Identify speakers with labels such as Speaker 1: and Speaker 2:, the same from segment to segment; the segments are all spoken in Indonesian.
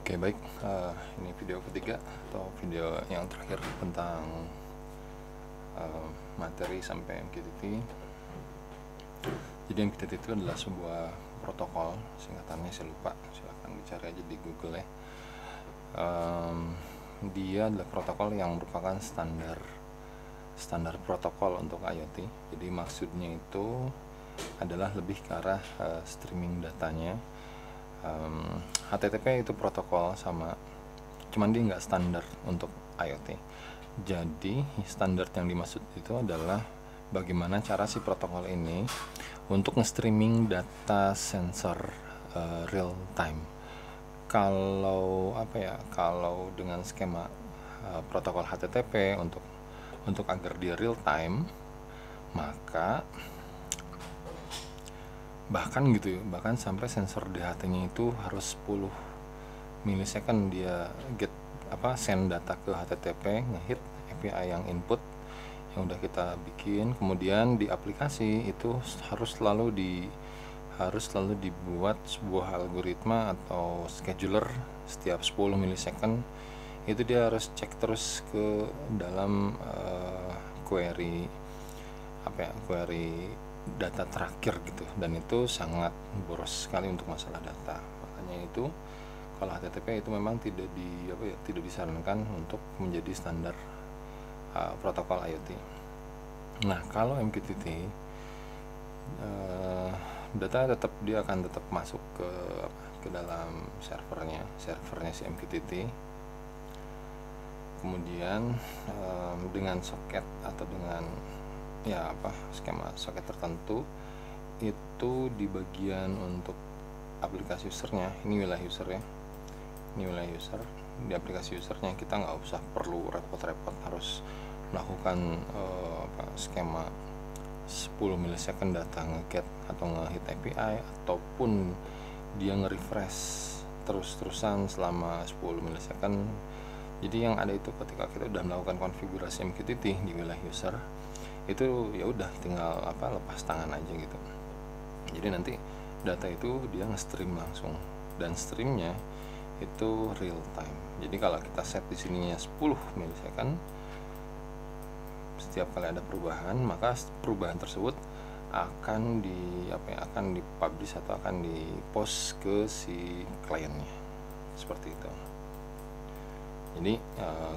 Speaker 1: Oke, baik. Ini video ketiga atau video yang terakhir tentang materi sampai MQTT. Jadi MQTT itu adalah sebuah protokol, singkatannya saya lupa, silahkan dicari aja di Google ya. Dia adalah protokol yang merupakan standar protokol untuk IoT. Jadi maksudnya itu adalah lebih ke arah streaming datanya. HTTP itu protokol sama, cuman dia nggak standar untuk IoT. Jadi standar yang dimaksud itu adalah bagaimana cara si protokol ini untuk nge-streaming data sensor real time. Kalau dengan skema protokol HTTP untuk agar dia real time, maka bahkan sampai sensor DHT-nya itu harus 10 milisecond dia send data ke HTTP, ngehit API yang input yang udah kita bikin, kemudian di aplikasi itu harus selalu dibuat sebuah algoritma atau scheduler setiap 10 milisecond. Itu dia harus cek terus ke dalam query data terakhir gitu, dan itu sangat boros sekali untuk masalah data. Makanya itu kalau HTTP itu memang tidak disarankan untuk menjadi standar protokol IoT. Nah, kalau MQTT data dia akan tetap masuk ke dalam servernya si MQTT. Kemudian dengan soket atau dengan skema soket tertentu itu di bagian untuk aplikasi usernya, ini wilayah user ya, di aplikasi usernya kita nggak usah perlu repot-repot harus melakukan skema 10 milisecond data nge-get atau nge-hit API, ataupun dia nge-refresh terus-terusan selama 10 milisecond. Jadi yang ada itu ketika kita udah melakukan konfigurasi MQTT di wilayah user, itu ya udah tinggal lepas tangan aja gitu. Jadi nanti data itu dia nge-stream langsung, dan streamnya itu real time. Jadi kalau kita set di sininya 10 milisecond, setiap kali ada perubahan, maka perubahan tersebut akan dipublish atau akan dipost ke si kliennya, seperti itu. Jadi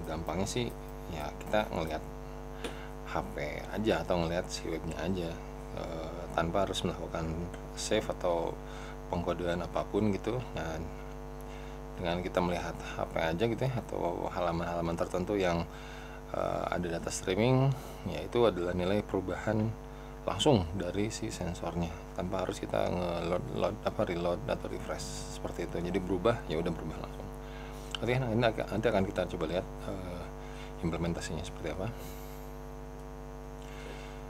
Speaker 1: gampangnya sih ya kita ngelihat HP aja atau ngelihat si webnya aja, tanpa harus melakukan save atau pengkodean apapun gitu. Nah, dengan kita melihat HP aja gitu ya, atau halaman-halaman tertentu yang ada data streaming, yaitu adalah nilai perubahan langsung dari si sensornya, tanpa harus kita reload atau refresh seperti itu. Jadi berubah ya udah berubah langsung. Oke, nah ini nanti akan kita coba lihat implementasinya seperti apa.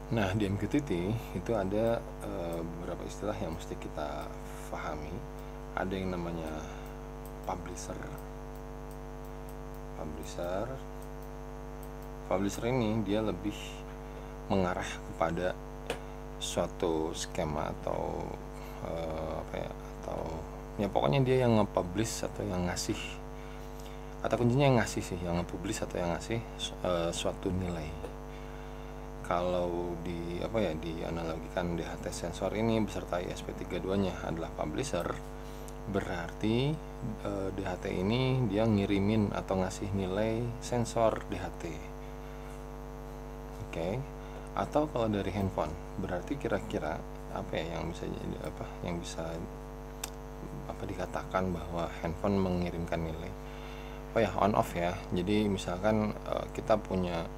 Speaker 1: Nah, di MQTT itu ada beberapa istilah yang mesti kita pahami. Ada yang namanya publisher. Publisher ini dia lebih mengarah kepada suatu skema atau pokoknya dia yang nge-publish atau yang ngasih, atau kuncinya yang ngasih sih, yang nge-publish atau yang ngasih suatu nilai. Kalau dianalogikan DHT sensor ini beserta ESP32-nya adalah publisher, berarti DHT ini dia ngirimin atau ngasih nilai sensor DHT. Oke. Atau kalau dari handphone, berarti kira-kira yang bisa dikatakan bahwa handphone mengirimkan nilai on off ya. Jadi misalkan kita punya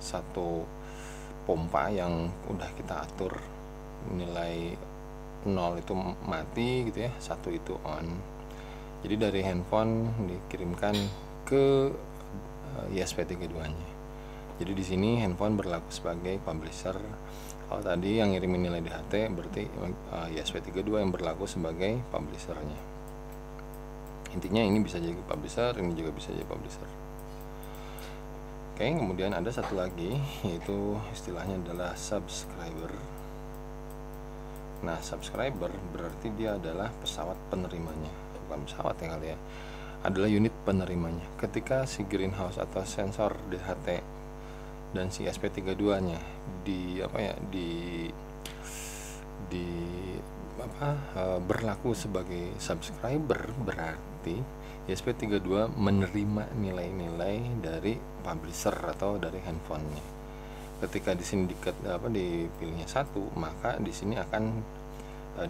Speaker 1: satu pompa yang udah kita atur nilai 0 itu mati gitu ya, 1 itu on. Jadi dari handphone dikirimkan ke ESP32-nya. Jadi di sini handphone berlaku sebagai publisher. Kalau tadi yang ngirimin nilai DHT, berarti ESP32 yang berlaku sebagai publishernya. Intinya ini bisa jadi publisher, ini juga bisa jadi publisher. Oke, kemudian ada satu lagi, yaitu istilahnya adalah subscriber. Nah, subscriber berarti dia adalah pesawat penerimanya, bukan pesawat ya kali ya, adalah unit penerimanya. Ketika si greenhouse atau sensor DHT dan si SP32-nya berlaku sebagai subscriber, berarti SP32 menerima nilai-nilai dari publisher atau dari handphonenya. Ketika di sini dipilihnya 1, maka di sini akan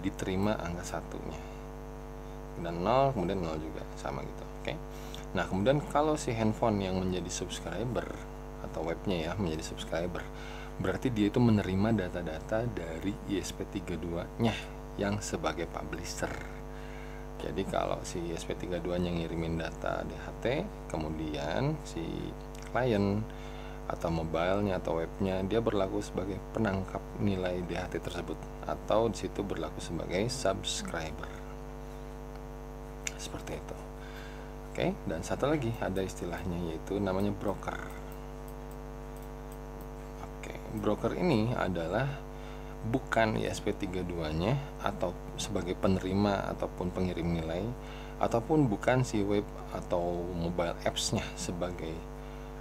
Speaker 1: diterima angka 1-nya. Dan 0, kemudian 0 juga, sama gitu. Oke. Nah, kemudian kalau si handphone yang menjadi subscriber atau webnya ya menjadi subscriber, berarti dia itu menerima data-data dari ISP32-nya yang sebagai publisher. Jadi kalau si ISP32-nya ngirimin data DHT, kemudian si klien atau mobilenya atau webnya dia berlaku sebagai penangkap nilai DHT tersebut, atau di situ berlaku sebagai subscriber. Seperti itu. Oke, dan satu lagi ada istilahnya, yaitu namanya broker. Oke, broker ini adalah bukan ISP32-nya atau sebagai penerima ataupun pengirim nilai, ataupun bukan si web atau mobile apps-nya sebagai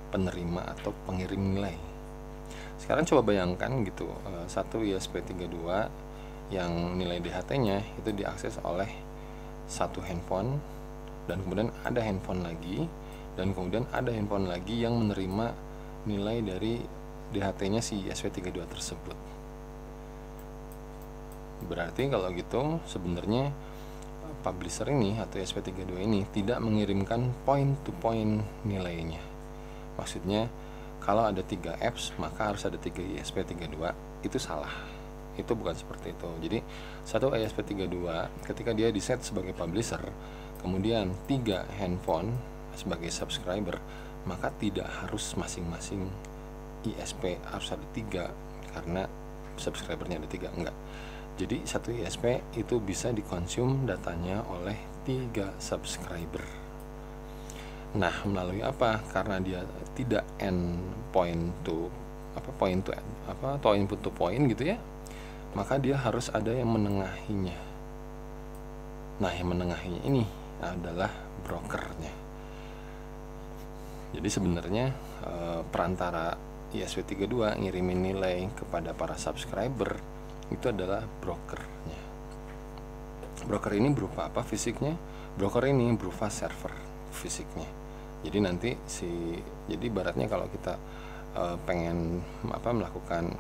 Speaker 1: penerima atau pengirim nilai. Sekarang coba bayangkan gitu, satu ISP32 yang nilai DHT-nya itu diakses oleh satu handphone, dan kemudian ada handphone lagi, dan kemudian ada handphone lagi yang menerima nilai dari DHT-nya si ISP32 tersebut. Berarti kalau gitu sebenarnya publisher ini atau ISP32 ini tidak mengirimkan point to point nilainya. Maksudnya kalau ada 3 apps maka harus ada 3 ISP32, itu salah. Itu bukan seperti itu. Jadi satu ISP32 ketika dia diset sebagai publisher, kemudian 3 handphone sebagai subscriber, maka tidak harus masing-masing ISP harus ada 3 karena subscribernya ada 3, enggak. Jadi satu ISP itu bisa dikonsum datanya oleh 3 subscriber. Nah, melalui apa? Karena dia tidak input to point gitu ya, maka dia harus ada yang menengahinya. Nah, yang menengahinya ini adalah brokernya. Jadi sebenarnya perantara ISP32 ngirimin nilai kepada para subscriber itu adalah brokernya. Broker ini berupa apa fisiknya? Broker ini berupa server fisiknya. Jadi nanti jadi ibaratnya kalau kita pengen melakukan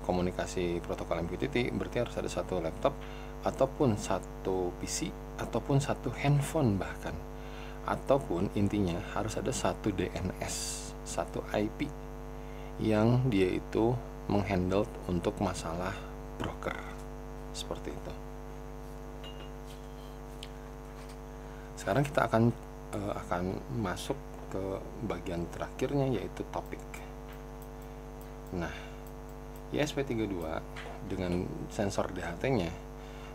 Speaker 1: komunikasi protokol MQTT, berarti harus ada satu laptop ataupun satu PC ataupun satu handphone, bahkan ataupun intinya harus ada satu DNS, satu IP yang dia itu menghandle untuk masalah broker. Seperti itu. Sekarang kita akan masuk ke bagian terakhirnya, yaitu topik. Nah, ISP32 dengan sensor DHT-nya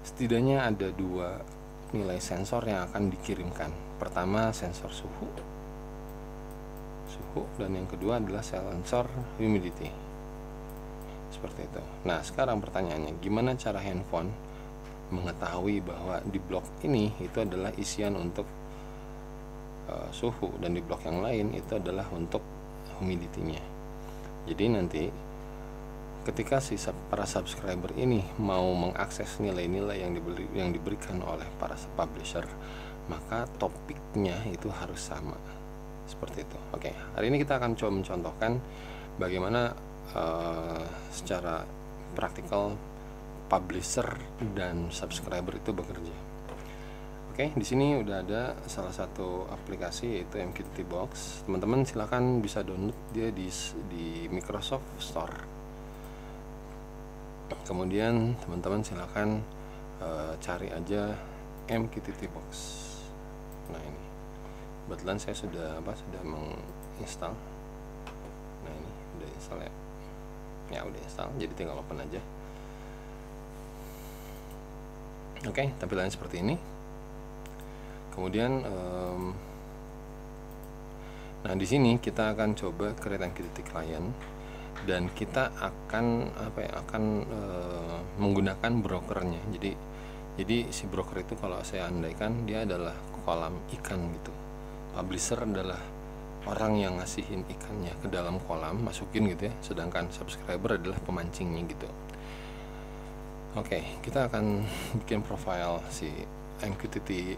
Speaker 1: setidaknya ada 2 nilai sensor yang akan dikirimkan. Pertama sensor suhu, dan yang kedua adalah sensor humidity. Seperti itu. Nah, sekarang pertanyaannya, gimana cara handphone mengetahui bahwa di blok ini itu adalah isian untuk suhu, dan di blok yang lain itu adalah untuk humidity-nya. Jadi nanti ketika para subscriber ini mau mengakses nilai-nilai yang diberikan oleh para publisher, maka topiknya itu harus sama. Seperti itu. Oke, hari ini kita akan coba mencontohkan bagaimana secara praktikal publisher dan subscriber itu bekerja. Oke, di sini udah ada salah satu aplikasi, yaitu MQTT Box. Teman-teman silakan bisa download dia di Microsoft Store. Kemudian teman-teman silakan cari aja MQTT Box. Nah, ini kebetulan saya sudah menginstal. Nah, ini udah install ya. Ya udah install, jadi tinggal open aja. Oke, tampilannya seperti ini. Kemudian nah di sini kita akan coba create MQTT client, dan kita akan menggunakan brokernya. Jadi si broker itu kalau saya andaikan dia adalah kolam ikan gitu. Publisher adalah orang yang ngasihin ikannya ke dalam kolam, masukin gitu ya, sedangkan subscriber adalah pemancingnya gitu. Oke, kita akan bikin profile si MQTT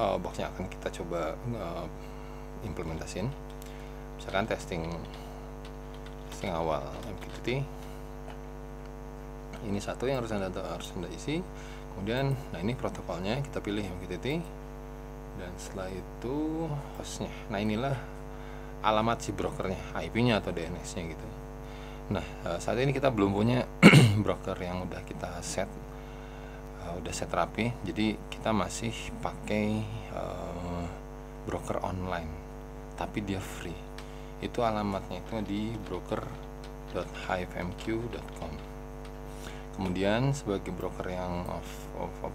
Speaker 1: boxnya akan kita coba implementasin. Misalkan testing awal MQTT. Ini satu yang harus anda isi. Kemudian, nah ini protokolnya, kita pilih MQTT, dan setelah itu hostnya. Nah inilah alamat si brokernya, IP-nya atau DNS-nya gitu. Nah saat ini kita belum punya broker yang udah kita set, udah set rapi. Jadi kita masih pakai broker online, tapi dia free. Itu alamatnya itu di broker.hivemq.com. Kemudian sebagai broker yang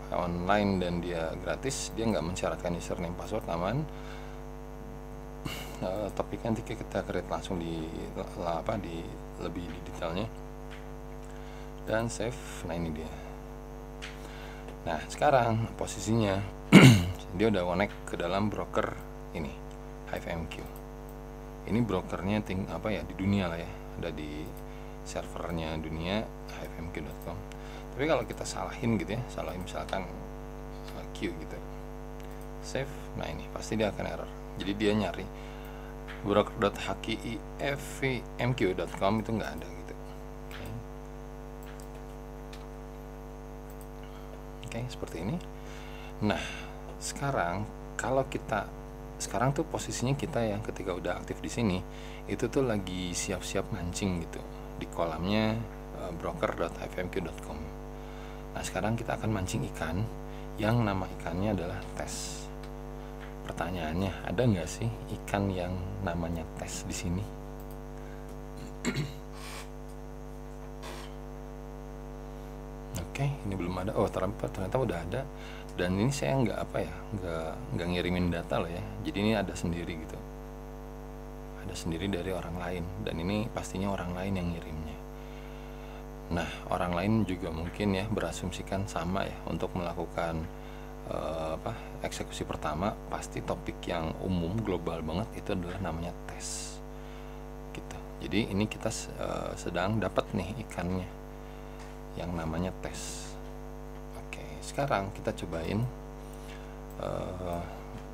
Speaker 1: online dan dia gratis, dia nggak mensyaratkan username password, aman. Tapi nanti kita create langsung di lebih di detailnya dan save. Nah ini dia. Nah sekarang posisinya dia udah connect ke dalam broker ini, HiveMQ. Ini brokernya di dunia lah ya, ada di servernya dunia, hivemq.com. Tapi kalau kita salahin gitu ya, salahin misalkan Q gitu, save, nah ini pasti dia akan error. Jadi dia nyari broker.hivemq.com itu nggak ada gitu. Oke, seperti ini. Nah sekarang sekarang tuh posisinya kita yang ketika udah aktif di sini itu tuh lagi siap-siap mancing gitu di kolamnya broker.hivemq.com. Nah sekarang kita akan mancing ikan yang nama ikannya adalah tes. Pertanyaannya, ada nggak sih ikan yang namanya tes di sini? Oke, ini belum ada. Oh ternyata udah ada. Dan ini saya nggak ngirimin data loh ya. Jadi ini ada sendiri gitu. Ada sendiri dari orang lain, dan ini pastinya orang lain yang ngirimnya. Nah orang lain juga mungkin ya berasumsikan sama ya, untuk melakukan eksekusi pertama pasti topik yang umum global banget itu adalah namanya tes gitu. Jadi ini kita sedang dapat nih ikannya yang namanya tes. Oke, sekarang kita cobain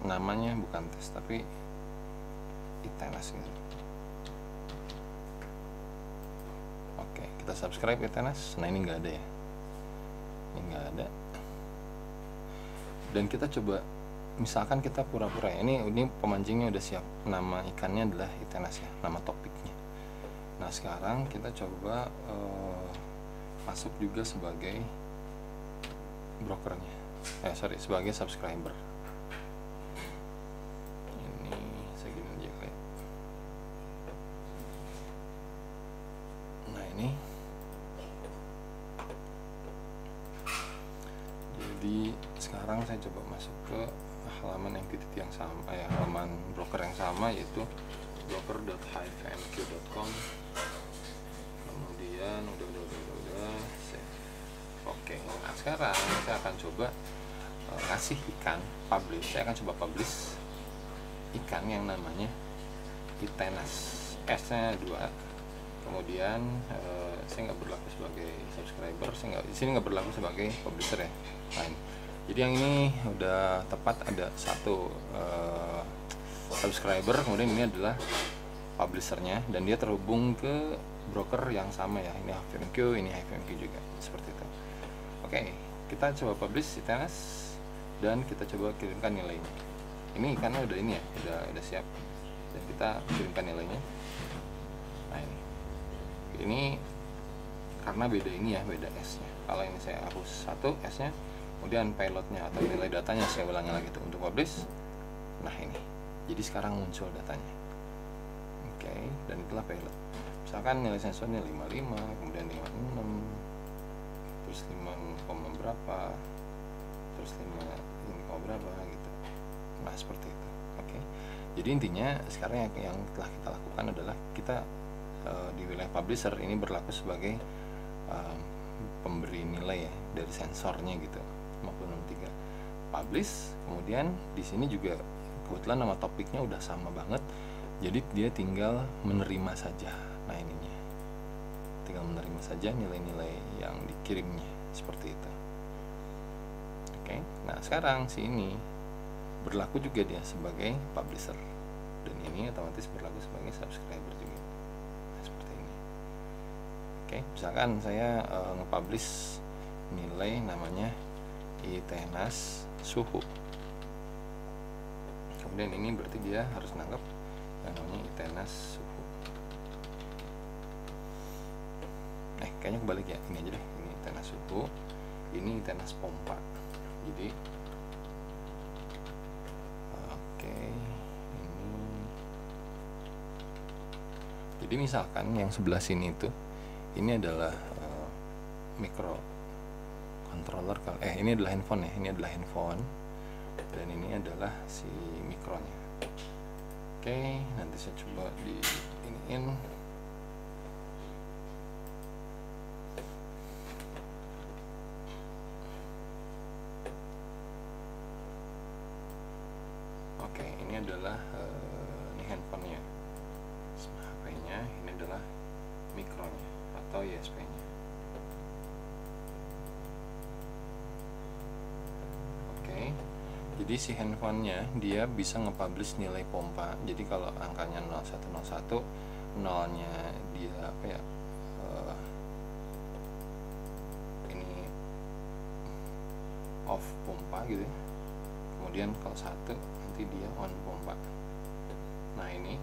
Speaker 1: namanya bukan tes tapi Itenas gitu. Oke, kita subscribe Itenas. Nah ini nggak ada ya, ini nggak ada. Dan kita coba, misalkan kita pura-pura ya, ini pemancingnya udah siap, nama ikannya adalah Itenas ya, nama topiknya. Nah sekarang kita coba masuk juga sebagai brokernya, sebagai subscriber. Jadi sekarang saya coba masuk ke halaman MQTT yang sama, halaman broker yang sama, yaitu broker.hivemq.com. Kemudian udah save. Oke, nah sekarang saya akan coba ngasih ikan, publish. Saya akan coba publish ikan yang namanya Itenas, S-nya 2. Kemudian saya nggak berlaku sebagai subscriber, di sini nggak berlaku sebagai publisher ya. Nah, jadi yang ini udah tepat, ada satu subscriber, kemudian ini adalah publishernya, dan dia terhubung ke broker yang sama ya. Ini HiveMQ, ini HiveMQ juga, seperti itu. Oke, kita coba publish Itenas dan kita coba kirimkan nilainya. Ini ikannya udah ini ya, udah siap, dan kita kirimkan nilainya. Nah ini karena beda ini ya, beda S-nya. Kalau ini saya hapus satu S-nya, kemudian payloadnya atau nilai datanya saya ulangi lagi tuh untuk publish. Nah ini, jadi sekarang muncul datanya. Oke, dan itulah payload. Misalkan nilai sensornya 55, kemudian 56, terus 5, berapa, terus 5 berapa gitu. Nah seperti itu. Oke, jadi intinya sekarang yang telah kita lakukan adalah kita di wilayah publisher ini berlaku sebagai pemberi nilai ya dari sensornya gitu, 56.3 publish. Kemudian di sini juga kebetulan nama topiknya udah sama banget, jadi dia tinggal menerima saja. Nah ininya tinggal menerima saja nilai-nilai yang dikirimnya, seperti itu. Oke, nah sekarang si ini berlaku juga dia sebagai publisher, dan ini otomatis berlaku sebagai subscriber juga. Nah, seperti ini. Oke, misalkan saya nge-publish nilai namanya Itenas suhu, kemudian ini berarti dia harus nangkep yang namanya Itenas suhu. Kayaknya kebalik ya, ini aja deh, ini Itenas suhu, ini Itenas pompa. Jadi oke, ini jadi misalkan yang sebelah sini itu ini adalah micro controller, ini adalah handphone ya, ini adalah handphone, dan ini adalah si mikronya. Oke, nanti saya coba di iniin. Oke, ini adalah ini handphonenya, HP-nya, ini adalah mikronya atau ISP-nya. Jadi si handphonenya dia bisa nge-publish nilai pompa. Jadi kalau angkanya 0101, nolnya dia apa ya, ini off pompa gitu ya. Kemudian kalau 1 nanti dia on pompa. Nah ini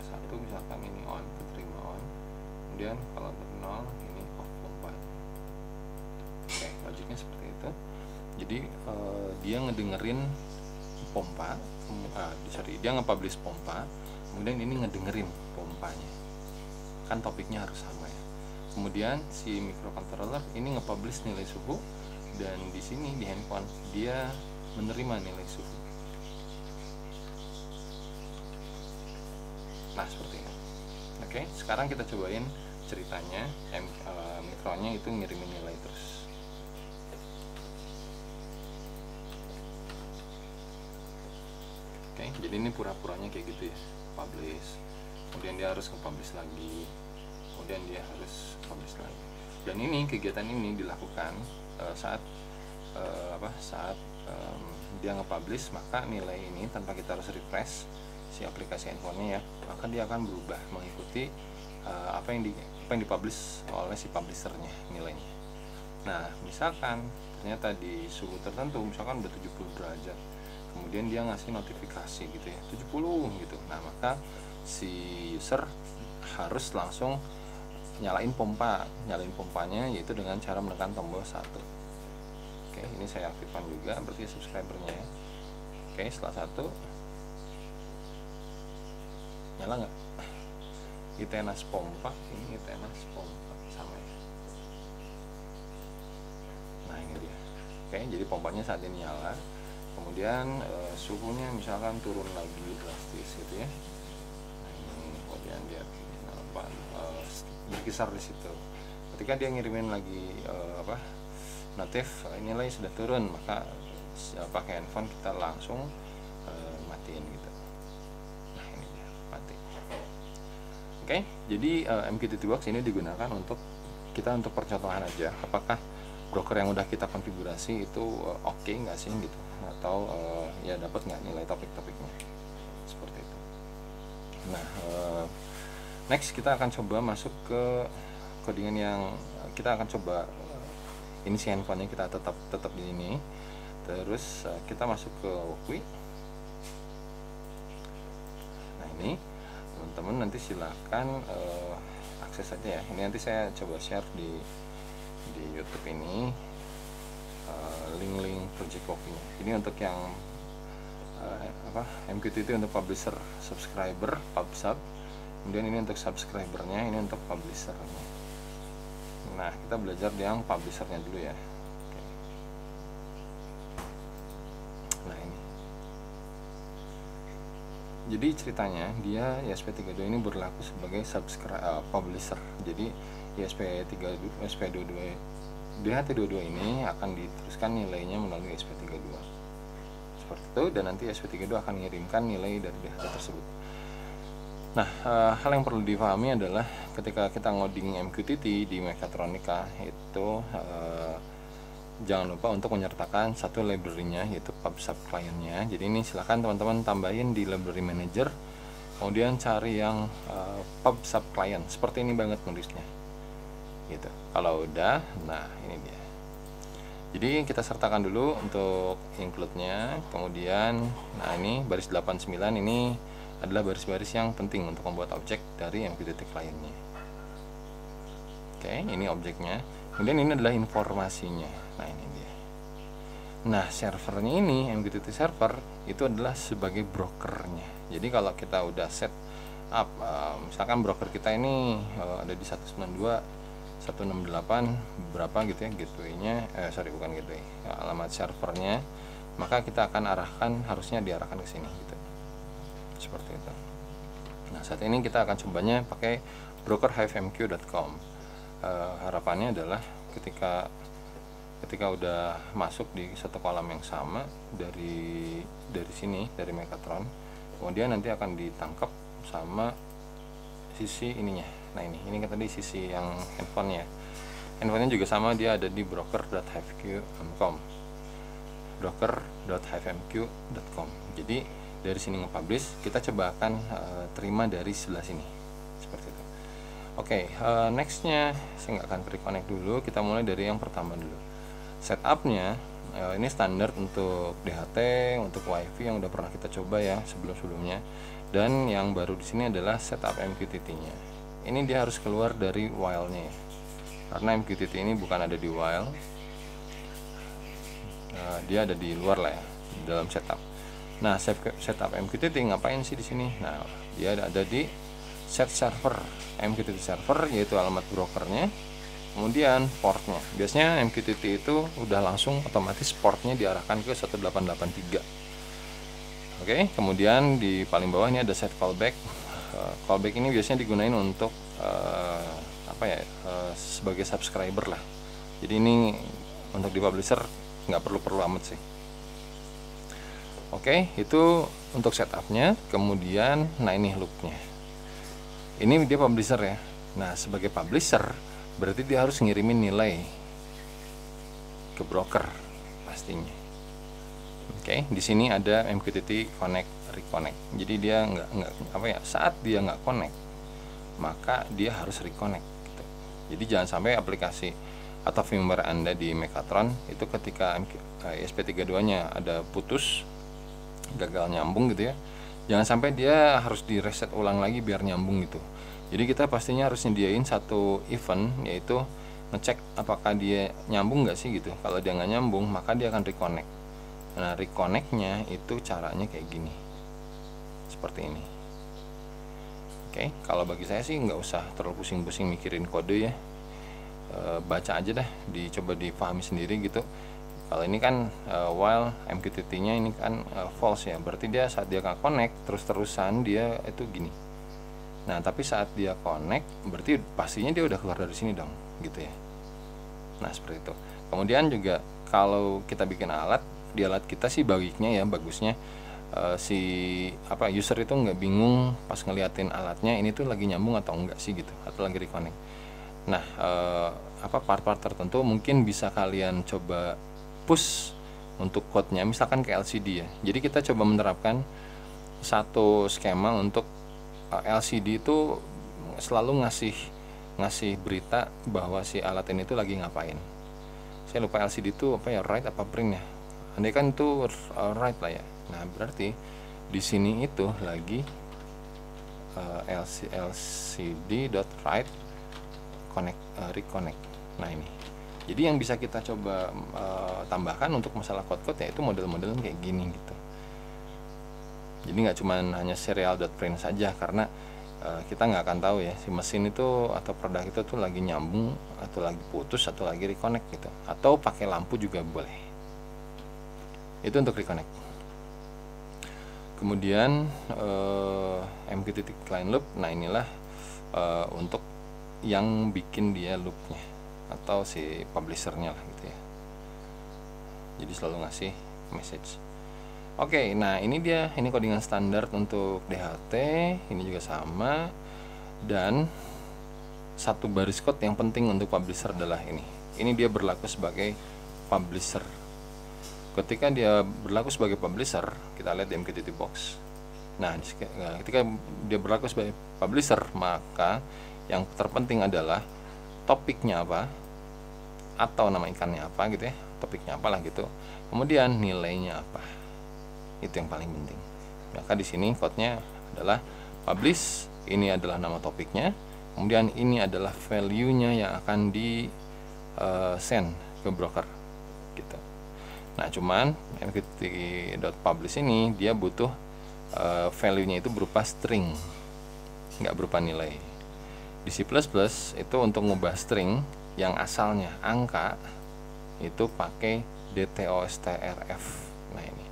Speaker 1: 1 misalkan ini on, keterima on. Kemudian kalau 0 ini off pompa. Oke, logiknya seperti itu. Jadi dia ngedengerin pompa, dia nge-publish pompa, kemudian ini ngedengerin pompanya, kan topiknya harus sama ya. Kemudian si microcontroller ini nge-publish nilai suhu, dan di sini di handphone dia menerima nilai suhu. Nah seperti ini. Oke, sekarang kita cobain ceritanya, mikronya itu ngirimin nilai terus. Oke, jadi ini pura-puranya kayak gitu ya, publish, kemudian dia harus nge-publish lagi, kemudian dia harus publish lagi. Dan ini kegiatan ini dilakukan saat dia nge-publish, maka nilai ini tanpa kita harus refresh si aplikasi handphonenya ya, maka dia akan berubah mengikuti apa yang dipublish oleh si publishernya nilainya. Nah misalkan ternyata di suhu tertentu, misalkan udah 70 derajat, kemudian dia ngasih notifikasi gitu ya, 70 gitu. Nah maka si user harus langsung nyalain pompanya, yaitu dengan cara menekan tombol 1. Oke, ini saya aktifkan juga berarti subscribernya ya. Oke, setelah 1 nyala nggak? Itenas pompa, ini Itenas pompa sama ya. Nah ini dia. Oke, jadi pompanya saat ini nyala. Kemudian suhunya misalkan turun lagi drastis gitu ya. Nah, ini kemudian dia berkisar di situ. Ketika dia ngirimin lagi notif nilai sudah turun, maka pakai handphone kita langsung matiin gitu. Nah ini dia, mati. Oke, jadi MQTT Box ini digunakan untuk percontohan aja. Apakah broker yang udah kita konfigurasi itu oke nggak sih gitu, atau ya dapat nggak nilai topik-topiknya, seperti itu. Nah next kita akan coba masuk ke codingan yang kita akan coba ini si handphonenya kita tetap di sini, terus kita masuk ke Wokwi. Nah ini teman-teman nanti silakan akses saja ya. Ini nanti saya coba share di YouTube ini link project Wokwi. Ini untuk yang MQTT untuk publisher, subscriber, pubsub. Kemudian ini untuk subscribernya, ini untuk publishernya. Nah kita belajar yang publishernya dulu ya. Oke. Nah ini, jadi ceritanya dia ISP32 ini berlaku sebagai publisher. Jadi DHT22 ini akan diteruskan nilainya melalui ISP32, seperti itu, dan nanti SP32 akan mengirimkan nilai dari DHT tersebut. Nah, hal yang perlu dipahami adalah ketika kita ngoding MQTT di Mechatronika itu jangan lupa untuk menyertakan satu library-nya, yaitu PubSub client-nya. Jadi ini silahkan teman-teman tambahin di library manager, kemudian cari yang PubSub client, seperti ini banget nulisnya gitu. Kalau udah, nah ini dia. Jadi kita sertakan dulu untuk include-nya, kemudian nah ini baris 89 ini adalah baris-baris yang penting untuk membuat objek dari MQTT client-nya. Oke, ini objeknya. Kemudian ini adalah informasinya. Nah, ini dia. Nah, servernya ini, MQTT server, itu adalah sebagai brokernya. Jadi kalau kita udah set up, misalkan broker kita ini ada di 192.168 berapa gitu ya, gateway-nya, bukan gateway, alamat servernya, maka kita akan arahkan, harusnya diarahkan ke sini gitu. Seperti itu. Nah, saat ini kita akan cobanya pakai broker-mq.com. Harapannya adalah ketika udah masuk di satu kolam yang sama dari sini, dari Mechatron, kemudian nanti akan ditangkap sama sisi ininya. Nah, ini kan tadi sisi yang handphonenya juga sama, dia ada di broker.hivemq.com, broker.hivemq.com. Jadi dari sini nge-publish, kita coba akan terima dari sebelah sini seperti itu. Oke, nextnya saya nggak akan reconnect dulu, kita mulai dari yang pertama dulu. Setupnya ini standar untuk DHT, untuk WiFi yang udah pernah kita coba ya sebelum-sebelumnya, dan yang baru di sini adalah setup MQTT-nya. Ini dia harus keluar dari while-nya ya, karena MQTT ini bukan ada di while, dia ada di luar lah ya, dalam setup. Nah, setup MQTT ngapain sih di sini? Nah, dia ada di set server MQTT server, yaitu alamat brokernya, kemudian portnya. Biasanya MQTT itu udah langsung otomatis portnya diarahkan ke 1883. Oke, kemudian di paling bawah ini ada set callback. Callback ini biasanya digunain untuk sebagai subscriber lah. Jadi ini untuk di publisher nggak perlu amat sih. Oke, itu untuk setupnya. Kemudian, nah ini loopnya. Ini dia publisher ya. Nah, sebagai publisher berarti dia harus ngirimin nilai ke broker pastinya. Oke, di sini ada MQTT connect reconnect. Jadi dia saat dia nggak connect, maka dia harus reconnect gitu. Jadi jangan sampai aplikasi atau firmware Anda di Mechatron itu ketika ESP32-nya ada putus, gagal nyambung gitu ya, jangan sampai dia harus di reset ulang lagi biar nyambung gitu. Jadi kita pastinya harus nyediain satu event, yaitu ngecek apakah dia nyambung nggak sih gitu. Kalau dia nggak nyambung, maka dia akan reconnect. Nah, reconnectnya itu caranya kayak gini, seperti ini. Oke, kalau bagi saya sih nggak usah terlalu pusing-pusing mikirin kode ya, baca aja dah, dicoba dipahami sendiri gitu. Kalau ini kan while MQTT-nya ini kan false ya, berarti dia saat dia nggak connect terus-terusan dia itu gini. Nah, tapi saat dia connect berarti pastinya dia udah keluar dari sini dong gitu ya. Nah, seperti itu. Kemudian juga kalau kita bikin alat, di alat kita sih bagusnya user itu nggak bingung pas ngeliatin alatnya ini tuh lagi nyambung atau enggak sih gitu, atau lagi reconnect. Nah, part-part tertentu mungkin bisa kalian coba push untuk code-nya, misalkan ke LCD ya. Jadi kita coba menerapkan satu skema untuk LCD itu selalu ngasih berita bahwa si alat ini tuh lagi ngapain. Saya lupa LCD itu write apa print ya. Andai kan itu write lah ya. Nah, berarti di sini itu lagi lcd.write reconnect. Nah, ini. Jadi yang bisa kita coba tambahkan untuk masalah code-code yaitu model-model kayak gini gitu. Jadi nggak cuma hanya serial.print saja, karena kita nggak akan tahu ya si mesin itu atau produk itu tuh lagi nyambung atau lagi putus atau lagi reconnect gitu. Atau pakai lampu juga boleh. Itu untuk reconnect. Kemudian MQTT client loop. Nah, inilah untuk yang bikin dia loopnya atau si publishernya lah gitu ya. Jadi selalu ngasih message. Oke, nah ini dia, ini codingan standar untuk DHT, ini juga sama. Dan satu baris code yang penting untuk publisher adalah ini. Ini dia berlaku sebagai publisher. Ketika dia berlaku sebagai publisher, kita lihat di MQTT box. Nah, ketika dia berlaku sebagai publisher, maka yang terpenting adalah topiknya apa, atau nama ikannya apa gitu ya, topiknya apalah gitu. Kemudian nilainya apa. Itu yang paling penting. Maka di sini code-nya adalah publish, ini adalah nama topiknya, kemudian ini adalah value-nya yang akan di send ke broker gitu. Nah, cuman MQTT.publish ini dia butuh value-nya itu berupa string, nggak berupa nilai. Di C++ itu untuk ngubah string yang asalnya angka itu pakai DTOSTRF. Nah ini.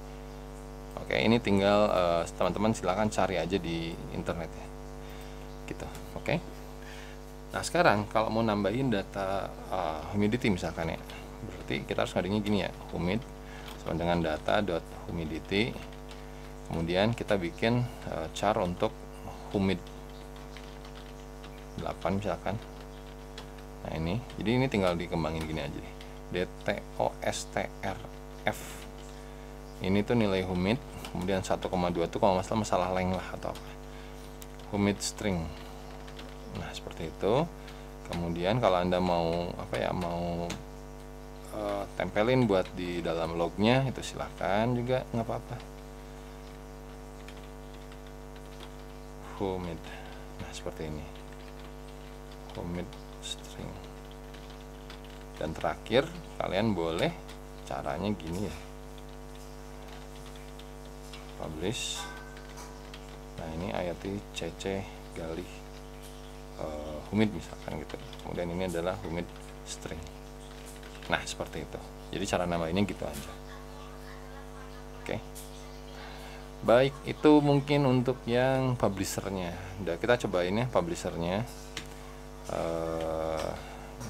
Speaker 1: Oke, ini tinggal teman-teman silakan cari aja di internet ya. Gitu. Oke. Nah, sekarang kalau mau nambahin data humidity misalkan ya. Berarti kita harus ngadengin gini ya, humid sama dengan data.humidity. Kemudian kita bikin char untuk humid 8 misalkan. Nah, ini. Jadi ini tinggal dikembangin gini aja deh. DTOSTRF. Ini tuh nilai humid, kemudian 1,2 itu kalau masalah length lah atau apa. Humid string. Nah, seperti itu. Kemudian kalau Anda mau mau tempelin buat di dalam lognya itu silahkan juga, nggak apa-apa. Humid. Nah, seperti ini. Humid string. Dan terakhir kalian boleh caranya gini ya, publish. Nah, ini IoT cc galih humid misalkan gitu. Kemudian ini adalah humid string. Nah, seperti itu. Jadi cara nambahinnya gitu aja. Oke. Baik, itu mungkin untuk yang publishernya. Udah, kita cobain ya publishernya.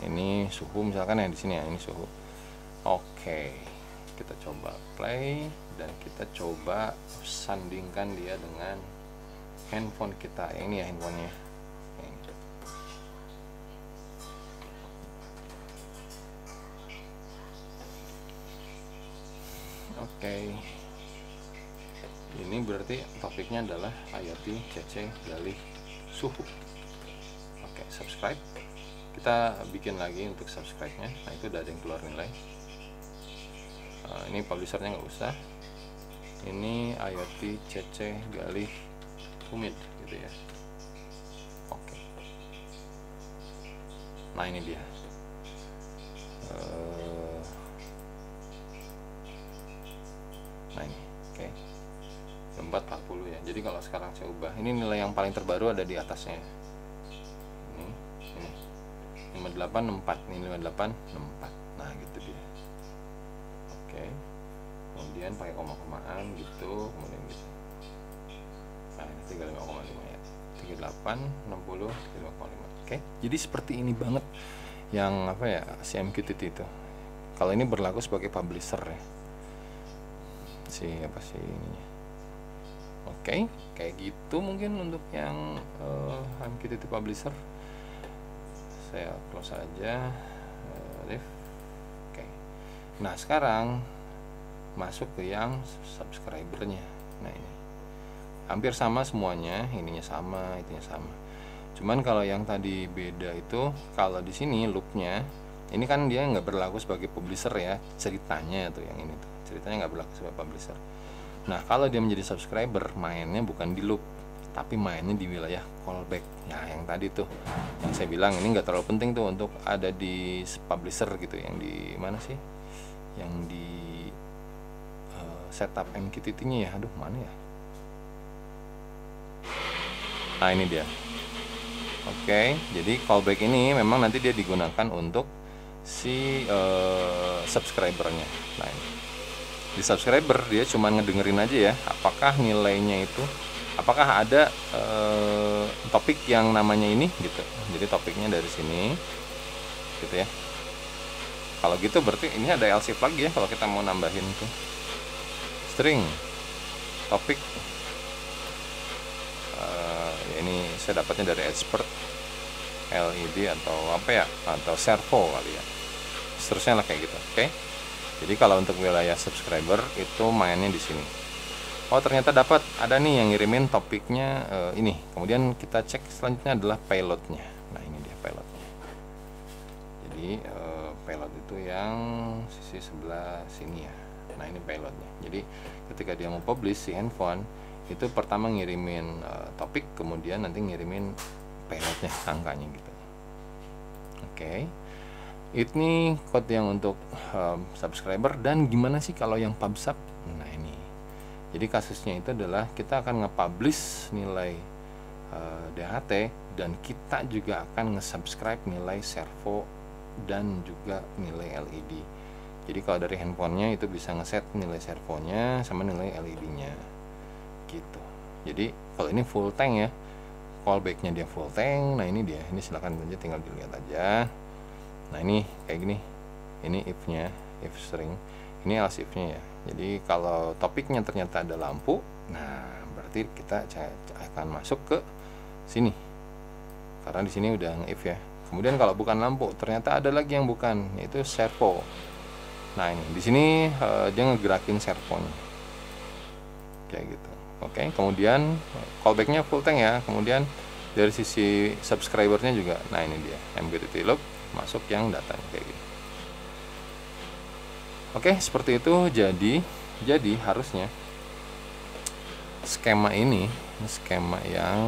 Speaker 1: Ini suhu misalkan ya, di sini ya, ini suhu. Oke, kita coba play dan kita coba sandingkan dia dengan handphone kita. Ini ya handphonenya. Oke. Ini berarti topiknya adalah IoT cc galih suhu. Oke, subscribe. Kita bikin lagi untuk subscribe-nya. Nah, itu udah ada yang keluar nilai. Ini publishernya nggak usah. Ini IoT cc galih humid gitu ya. Oke. Nah, ini dia. Nah, ini. Oke. 440 ya. Jadi kalau sekarang saya ubah, ini nilai yang paling terbaru ada di atasnya. Ini 5864, ini 5864. Nah, gitu dia. Oke. Kemudian pakai koma-komaan gitu, kemudian gitu. Nah, ini 35,5 ya. 38 60 35,5. Oke. Jadi seperti ini banget yang apa ya, si MQTT itu. Kalau ini berlaku sebagai publisher ya. Apa sih ininya. Oke, kayak gitu mungkin untuk yang MQTT publisher. Saya close aja, leave. Oke. Nah, sekarang masuk ke yang subscribernya. Nah, ini hampir sama semuanya, ininya sama, itunya sama. Cuman kalau yang tadi beda itu, kalau di sini loopnya, ini kan dia nggak berlaku sebagai publisher ya, ceritanya tuh yang ini tuh, ceritanya nggak berlaku sebagai publisher. Nah, kalau dia menjadi subscriber, mainnya bukan di loop, tapi mainnya di wilayah callback. Ya, yang tadi tuh yang saya bilang ini nggak terlalu penting tuh untuk ada di publisher gitu, yang di mana sih, yang di setup MQTT-nya ya. Aduh, mana ya? Nah, ini dia. Oke, jadi callback ini memang nanti dia digunakan untuk si subscribernya. Nah, ini di subscriber dia cuma ngedengerin aja ya, apakah nilainya itu, apakah ada topik yang namanya ini gitu. Jadi topiknya dari sini gitu ya. Kalau gitu berarti ini ada else if lagi ya, kalau kita mau nambahin tuh string. topik. Ya ini saya dapatnya dari expert LED atau apa ya, atau servo kali ya, seterusnya lah kayak gitu. Oke. Jadi kalau untuk wilayah subscriber itu mainnya di sini. Oh ternyata dapat, ada nih yang ngirimin topiknya ini. Kemudian kita cek selanjutnya adalah payloadnya. Nah ini dia payloadnya. Jadi payload itu yang sisi sebelah sini ya. Nah ini payloadnya. Jadi ketika dia mau publish si handphone itu pertama ngirimin topik, kemudian nanti ngirimin payloadnya, angkanya gitu. Oke. Ini code yang untuk subscriber. Dan gimana sih kalau yang pubsub? Nah ini. Jadi kasusnya itu adalah kita akan nge-publish nilai DHT dan kita juga akan nge-subscribe nilai servo dan juga nilai LED. Jadi kalau dari handphonenya itu bisa ngeset nilai servonya sama nilai LED-nya gitu. Jadi kalau ini full tank ya, callbacknya dia full tank. Nah ini dia, ini silahkan aja tinggal dilihat aja. Nah ini kayak gini, ini if-nya, if string, ini else if-nya ya. Jadi kalau topiknya ternyata ada lampu, nah berarti kita akan masuk ke sini, karena di sini udah nge-if ya. Kemudian kalau bukan lampu, ternyata ada lagi yang bukan, yaitu servo. Nah ini di sini dia ngegerakin servonya, kayak gitu. Oke, kemudian callbacknya full tank ya. Kemudian dari sisi subscribernya juga, nah ini dia MQTT loop, masuk yang datanya kayak gitu. Oke, seperti itu. Jadi harusnya skema ini, skema yang,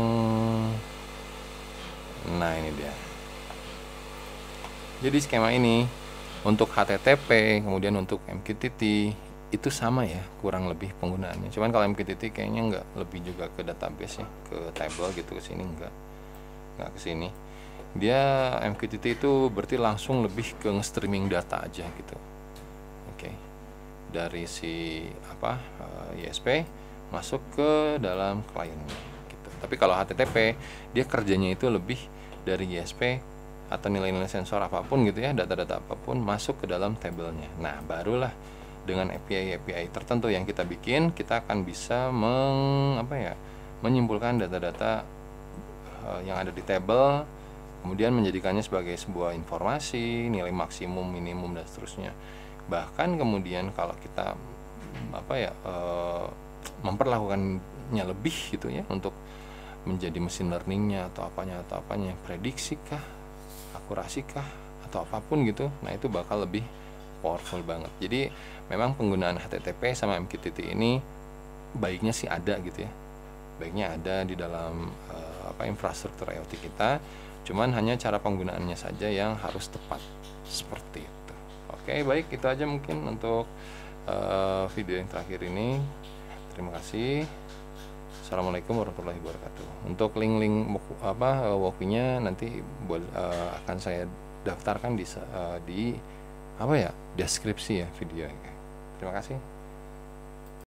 Speaker 1: nah ini dia. Jadi skema ini untuk HTTP, kemudian untuk MQTT itu sama ya, kurang lebih penggunaannya. Cuman kalau MQTT kayaknya nggak lebih juga ke database ya, ke table gitu, ke sini nggak ke sini. Dia MQTT itu berarti langsung lebih ke nge-streaming data aja gitu. Oke. Dari si ISP masuk ke dalam kliennya gitu. Tapi kalau HTTP dia kerjanya itu lebih dari ISP atau nilai-nilai sensor apapun gitu ya, data-data apapun masuk ke dalam tabelnya. Nah, barulah dengan API tertentu yang kita bikin, kita akan bisa menyimpulkan data-data yang ada di tabel, kemudian menjadikannya sebagai sebuah informasi, nilai maksimum, minimum, dan seterusnya. Bahkan kemudian kalau kita memperlakukannya lebih gitu ya, untuk menjadi mesin learningnya atau apanya, prediksi kah, akurasi kah, atau apapun gitu, nah itu bakal lebih powerful banget. Jadi memang penggunaan HTTP sama MQTT ini baiknya sih ada gitu ya, baiknya ada di dalam infrastruktur IoT kita. Cuman hanya cara penggunaannya saja yang harus tepat, seperti itu. Oke, baik, itu aja mungkin untuk video yang terakhir ini. Terima kasih. Assalamualaikum warahmatullahi wabarakatuh. Untuk link-link walkthrough-nya nanti akan saya daftarkan di deskripsi ya video. Terima kasih.